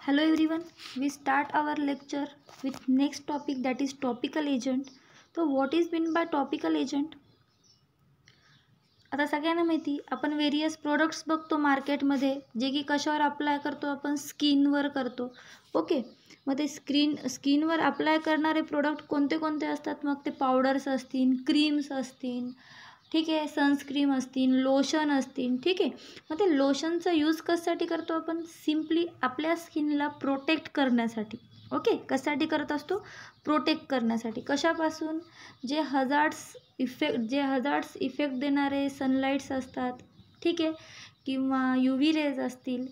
Hello everyone, we start our lecture with next topic, that is topical agent. So what is meant by topical agent? आता सगळ्यांना माहिती आपण various products बघतो मार्केटमध्ये जे की कशावर अप्लाय करतो, आपण स्किनवर करतो. ओके, मग ते स्किनवर अप्लाय करणारे प्रोडक्ट कोणते कोणते असतात? मग ते पावडर्स असतील, क्रीम्स असतील, ठीक आहे, सनस्क्रीम असतील, लोशन असतील. ठीक आहे, मग ते लोशनचा यूज कशासाठी करतो आपण? सिम्पली आपल्या स्किनला प्रोटेक्ट करण्यासाठी. ओके, कशासाठी करत असतो? प्रोटेक्ट करण्यासाठी. कशापासून? जे हजार्ड्स इफेक्ट देणारे सनलाईट्स असतात, ठीक आहे, किंवा UV रेज असतील,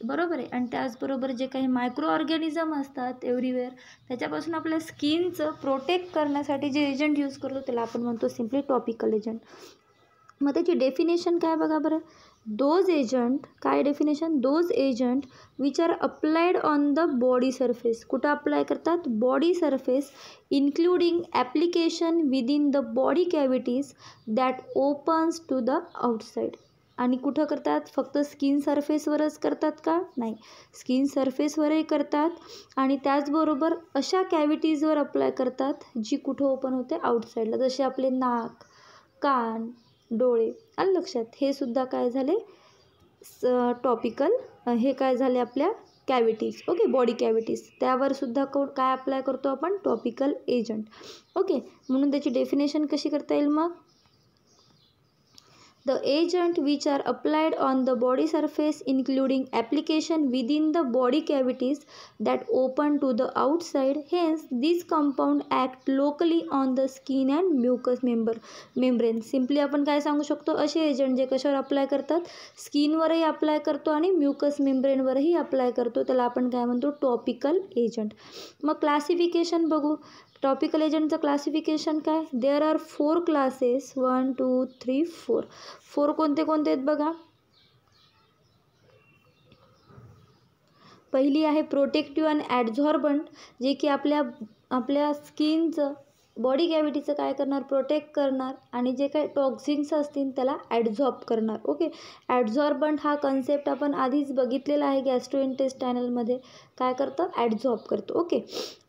बरोबर आहे, आणि त्याचबरोबर जे काही मायक्रो ऑर्गॅनिझम असतात एव्हरीवेअर, त्याच्यापासून आपल्या स्किनचं प्रोटेक्ट करण्यासाठी जे एजंट यूज करतो त्याला आपण म्हणतो सिम्पली टॉपिकल एजंट. मग त्याची डेफिनेशन काय बघा बरं. दोज एजंट, काय definition? Those agent which are applied on the body surface. कुठं अप्लाय करतात? Body surface, including application within the body cavities that opens to the outside. आणि कुठं करतात? फक्त स्किन सरफेसवरच करतात का? नाही, स्किन सरफेसवरही करतात आणि त्याचबरोबर अशा कॅव्हिटीजवर अप्लाय करतात जी कुठं ओपन होते? आउटसाईडला, जसे आपले नाक, कान, डोळे. आलं लक्षात? हे सुद्धा काय झाले? टॉपिकल, हे काय झाले? आपल्या कॅव्हिटीज. ओके, बॉडी कॅव्हिटीज, त्यावर सुद्धा काय अप्लाय करतो आपण? Topical agent. ओके, म्हणून त्याची डेफिनेशन कशी करता येईल मग? The agent which are applied on the body surface including application within the body cavities that open to the outside. Hence, this compound act locally on the skin and mucous membrane. Simply आपण काय सांगू शकतो? असे agent जे कशावर apply करतात? स्किनवरही apply करतो आणि म्युकस मेम्ब्रेनवरही अप्लाय करतो, त्याला आपण काय म्हणतो? Topical agent. मग क्लासिफिकेशन बघू. टॉपिकल एजंटचं क्लासिफिकेशन काय? There are 4 classes, 1 2 3 4. 4 कोणते कोणते आहेत बघा. पहिली आहे प्रोटेक्टिव्ह अँड ॲडझॉर्बंट, जे की आपल्या स्किनचं, बॉडी कॅव्हिटीचं काय करणार? प्रोटेक्ट करणार आणि जे काही टॉक्झिन्स असतील त्याला ॲडझॉर्ब करणार. ओके, ॲडझॉर्बंट हा कन्सेप्ट आपण आधीच बघितलेला आहे गॅस्ट्रोइंटेस्टायनलमध्ये. काय करतं? ॲडझॉर्ब करतो. ओके,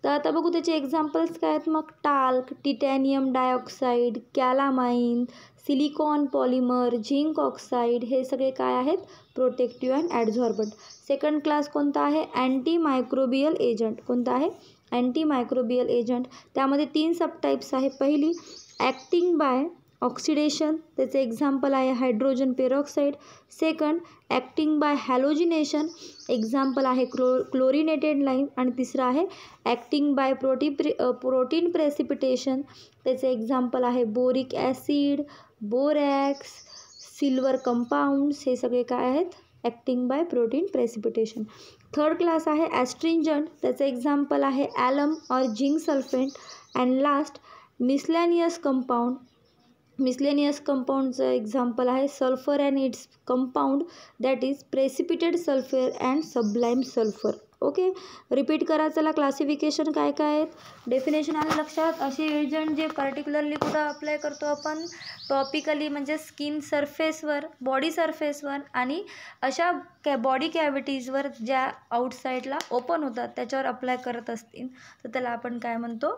तर आता बघू त्याचे एक्झाम्पल्स काय आहेत मग. Talc, titanium dioxide, calamine, silicon polymer, zinc oxide, हे सगळे काय आहेत? Protective and adsorbent. Second class कोणता आहे? Anti microbial agent. कोणता आहे? Anti microbial agent. त्यामध्ये 3 सबटाईप्स आहे. पहिली ॲक्टिंग बाय ऑक्सिडेशन, त्याचे एक्झाम्पल आहे hydrogen peroxide. Second acting by halogenation, example आहे क्लोरिनेटेड लाईम. आणि तिसरं आहे ॲक्टिंग बाय प्रोटीन प्रेसिपिटेशन, त्याचे एक्झाम्पल आहे boric acid, borax, silver compounds. हे सगळे काय आहेत? Acting by protein precipitation. Third class आहे ॲस्ट्रिंजंट, त्याचं एक्झाम्पल आहे ॲलम और zinc sulphate. And last miscellaneous compound. Miscellaneous कंपाऊंडचं एक्झाम्पल आहे sulphur and its compound, that is precipitated sulphur and sublime sulphur. Okay, repeat करा. चला, क्लासिफिकेशन काय काय आहेत? डेफिनेशन आलं लक्षात? असे एजंट जे पर्टिक्युलरली कुठं अप्लाय करतो आपण? टॉपिकली, म्हणजे स्किन सरफेसवर, बॉडी सरफेसवर, आणि अशा बॉडी कॅव्हिटीजवर ज्या आउटसाईडला ओपन होतात त्याच्यावर अप्लाय करत असतील तर त्याला आपण काय म्हणतो?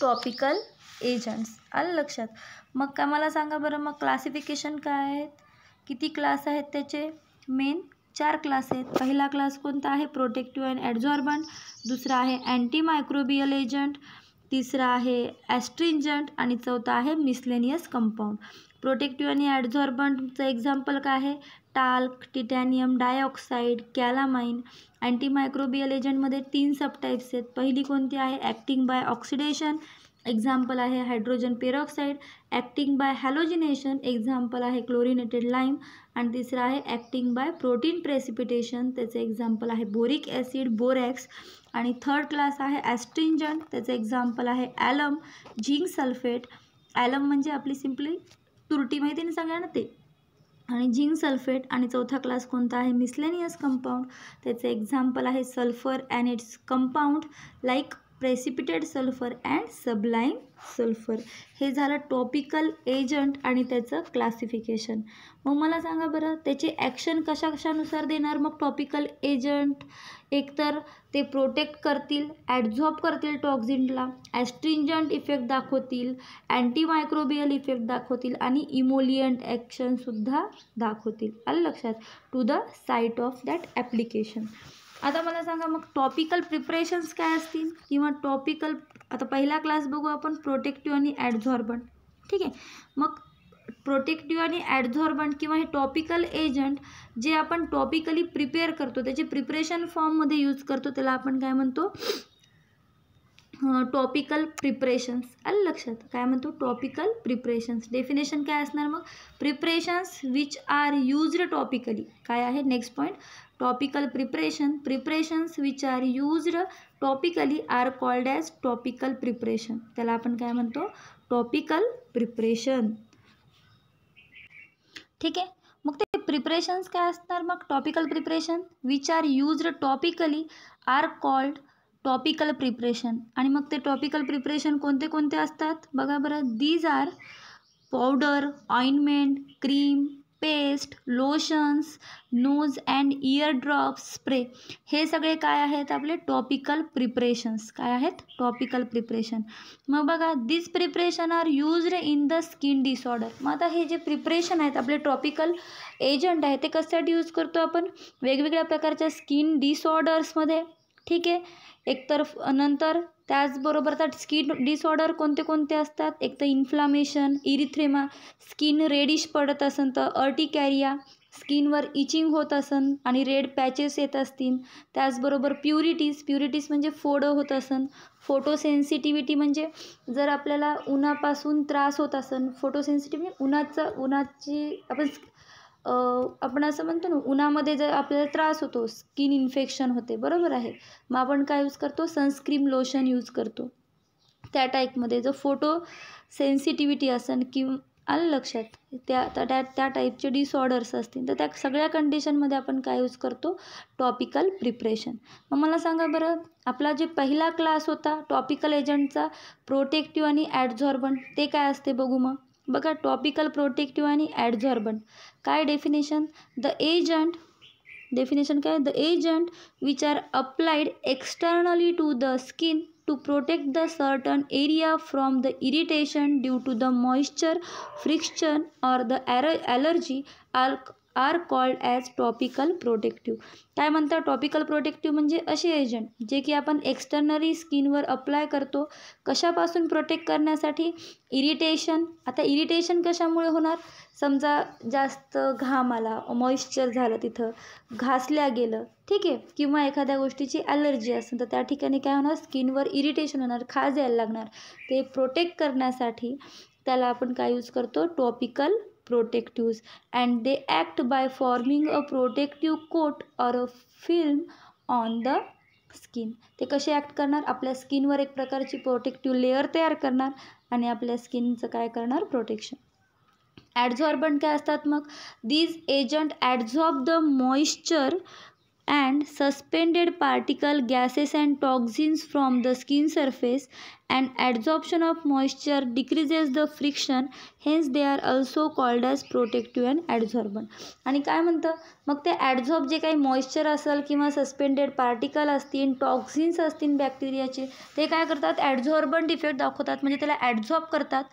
Topical agents. आलं लक्षात? मग काय मला सांगा बरं, मग क्लासिफिकेशन काय आहेत? किती क्लास आहेत त्याचे? मेन 4 क्लास आहेत. पहिला क्लास कोणता आहे? Protective and adsorbent. दुसरा आहे अँटी मायक्रोबियल एजंट. तिसरा आहे ॲस्ट्रिंजंट. आणि चौथा आहे मिसलेनियस कंपाऊंड. प्रोटेक्टिव्ह आणि ॲडझॉर्बंटचं एक्झाम्पल काय आहे? Talc, titanium dioxide, calamine. Anti microbial एजंटमध्ये 3 सबटाईप्स आहेत. पहिली कोणती आहे? ॲक्टिंग बाय ऑक्सिडेशन, एक्झाम्पल आहे hydrogen peroxide. Acting by halogenation, example आहे क्लोरिनेटेड लाईम. आणि तिसरं आहे ॲक्टिंग बाय प्रोटीन प्रेसिपिटेशन, त्याचे एक्झाम्पल आहे बोरिक ॲसिड, बोरॅक्स. आणि थर्ड क्लास आहे ॲस्ट्रिंजंट, त्याचं एक्झाम्पल आहे ॲलम, झिंक सल्फेट. ॲलम म्हणजे आपली सिम्पली तुरटी, माहिती ना सगळ्यांना ते, आणि झिंक सल्फेट. आणि चौथा क्लास कोणता आहे? मिसलेनियस कंपाऊंड, त्याचे एक्झाम्पल आहे sulphur and its compound like precipitated sulphur and sublime sulphur. हे झालं टॉपिकल एजंट आणि त्याचं क्लासिफिकेशन. मग मला सांगा बरं त्याची ॲक्शन कशानुसार देणार मग टॉपिकल एजंट? एकतर ते प्रोटेक्ट करतील, ॲड्झॉर्ब करतील टॉक्झिनला, ॲस्ट्रिंजंट इफेक्ट दाखवतील, अँटीमायक्रोबियल इफेक्ट दाखवतील आणि इमोलियंट ॲक्शनसुद्धा दाखवतील. आलं लक्षात? To the site of that application. आता मला सांगा मग टॉपिकल प्रिपरेशन्स काय असतील किंवा टॉपिकल. आता पहिला क्लास बघू आपण प्रोटेक्टिव्ह आणि ॲड्झॉर्बंट. ठीक आहे. मग प्रोटेक्टिव्ह आणि ॲड्झॉर्बंट किंवा हे टॉपिकल एजंट जे आपण टॉपिकली प्रिपेअर करतो त्याचे प्रिपरेशन फॉर्ममध्ये यूज करतो त्याला आपण काय म्हणतो? Topical preparations. आलं लक्षात? काय म्हणतो? Topical preparations. डेफिनेशन काय असणार मग? Preparations which are used topically. काय आहे next point? Topical preparations which are used topically are called as topical preparation. त्याला आपण काय म्हणतो? Topical preparation. ठीक आहे. मग ते प्रिपरेशन्स काय असणार मग? Topical preparation which are used topically are called topical preparation. आणि मग ते टॉपिकल प्रिपरेशन कोणते कोणते असतात बघा बरं. These are powder, ointment, cream, paste, lotions, nose and ear drops, spray. हे सगळे काय आहेत आपले? Topical preparations. काय आहेत? Topical preparation. मग बघा this preparation are used in the skin disorder. मग आता हे जे प्रिपरेशन आहेत आपले टॉपिकल एजंट आहे ते कशासाठी यूज करतो आपण? वेगवेगळ्या प्रकारच्या स्किन डिसऑर्डर्समध्ये. ठीक आहे. एकतर नंतर त्याचबरोबर त्या स्किन डिसऑर्डर कोणते कोणते असतात? एक तर इन्फ्लामेशन, इरिथ्रेमा, स्किन रेडिश पडत असेल तर अर्टिकॅरिया, स्किनवर इचिंग होत असेल आणि रेड पॅचेस येत असतील. त्याचबरोबर प्युरिटीज म्हणजे फोडं होत असेल. फोटोसेन्सिटिव्हिटी म्हणजे जर आपल्याला उन्हापासून त्रास होत असेल. फोटोसेन्सिटिव्हिटी उन्हाची आपण असं म्हणतो ना उन्हामध्ये जर आपल्याला त्रास होतो, स्किन इन्फेक्शन होते, बरोबर आहे. मग आपण काय यूज करतो? सनस्क्रीन लोशन यूज करतो. त्या टाईपमध्ये जर फोटो सेन्सिटिव्हिटी असेल किंवा आलं लक्षात त्या टाईपचे डिसऑर्डर्स असतील तर त्या सगळ्या कंडिशनमध्ये आपण काय यूज करतो? Topical preparation. मग मला सांगा बरं आपला जे पहिला क्लास होता टॉपिकल एजंटचा प्रोटेक्टिव्ह आणि ॲड्झॉर्बंट ते काय असते बघू मग. बघा टॉपिकल, प्रोटेक्टिव्ह आणि ॲड्झॉर्बंट. काय डेफिनेशन? The agent. डेफिनेशन काय? The agent which are applied externally to the skin to protect the certain area from the irritation due to the moisture, friction or the allergy are called as topical protective. काय म्हणतात? Topical protective म्हणजे असे agent जे की आपण externally स्किनवर apply करतो. कशापासून protect करण्यासाठी? इरिटेशन. आता इरिटेशन कशामुळे होणार? समजा जास्त घाम आला, मॉइश्चर झालं, तिथं घासल्या गेलं, ठीक आहे, किंवा एखाद्या गोष्टीची ॲलर्जी असेल तर त्या ठिकाणी काय होणार? स्किनवर इरिटेशन होणार, खाज यायला लागणार. ते प्रोटेक्ट करण्यासाठी त्याला आपण काय यूज करतो? Topical protectives and they act by forming a protective coat or a film on the skin. ते कसे ॲक्ट करणार? आपल्या स्किनवर एक प्रकारची प्रोटेक्टिव्ह लेअर तयार करणार आणि आपल्या स्किनचं काय करणार? प्रोटेक्शन. ॲड्झॉर्बंट काय असतात मग? These agent adsorb the moisture and suspended particle gases and toxins from the skin surface and adsorption of moisture decreases the friction, hence they are also called as protective and adsorbent. आणि काय म्हणतं मग ते ॲड्झॉर्ब जे काही moisture असेल किंवा suspended particle असतील, टॉक्झिन्स असतील बॅक्टेरियाचे, ते काय करतात? ॲड्झॉर्बंट इफेक्ट दाखवतात. म्हणजे त्याला ॲड्झॉर्ब करतात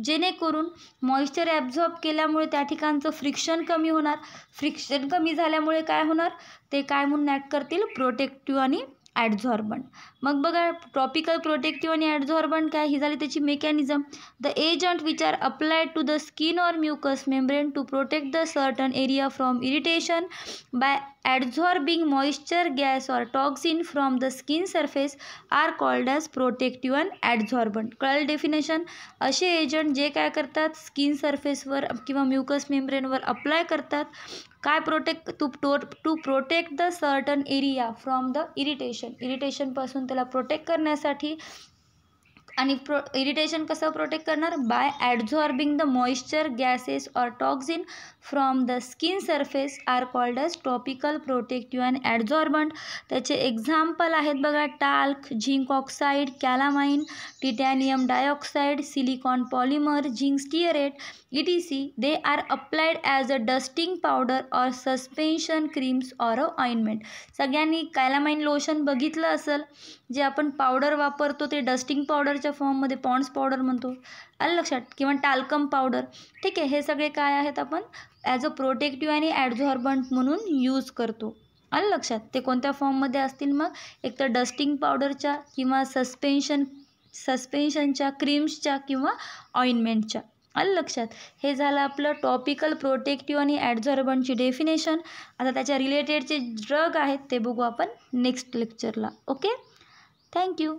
जेणेकरून मॉइश्चर ॲब्झॉर्ब केल्यामुळे त्या ठिकाणचं फ्रिक्शन कमी होणार. फ्रिक्शन कमी झाल्यामुळे काय होणार? ते काय म्हणून ॲक्ट करतील? प्रोटेक्टिव्ह आणि ॲड्झॉर्बंट. मग बघा टॉपिकल, प्रोटेक्टिव्ह आणि ॲड्झॉर्बंट काय? ही झाली त्याची mechanism. The agent which are applied to the skin or mucus membrane to protect the certain area from irritation by adsorbing moisture, gas or toxin from the skin surface are called as protective and adsorbent. कळलं definition? असे agent जे काय करतात? Skin सरफेसवर किंवा mucus मेम्ब्रेनवर apply करतात. काय? Protect to protect the certain area from the इरिटेशनपासून त्याला प्रोटेक्ट करण्यासाठी आणि इरिटेशन कसं प्रोटेक्ट करणार? By adsorbing the moisture, gases और toxin from the skin surface are called as topical protective and adsorbent. त्याचे एक्झाम्पल आहेत बघा, talc, zinc oxide, calamine, titanium dioxide, silicon polymer, zinc stearate etc. They are applied as a dusting powder or suspension creams or a ointment. सगळ्यांनी कॅलामाइन lotion बघितलं असेल, जे आपण powder वापरतो ते डस्टिंग पावडरच्या फॉर्ममध्ये पॉन्ड्स पावडर म्हणतो, आलं लक्षात, किंवा टाल्कम पावडर. ठीक आहे, हे सगळे काय आहेत आपण ॲज अ प्रोटेक्टिव्ह आणि ॲडझॉर्बंट म्हणून यूज करतो. आलं लक्षात. ते कोणत्या फॉर्ममध्ये असतील मग? एक तर डस्टिंग पावडरच्या किंवा सस्पेन्शनच्या, क्रीम्सच्या किंवा ऑइंटमेंटच्या. आलं लक्षात. हे झालं आपलं टॉपिकल प्रोटेक्टिव्ह आणि ॲडझॉर्बंटची डेफिनेशन. आता त्याच्या रिलेटेडचे ड्रग आहेत ते बघू आपण नेक्स्ट लेक्चरला. Okay, thank you.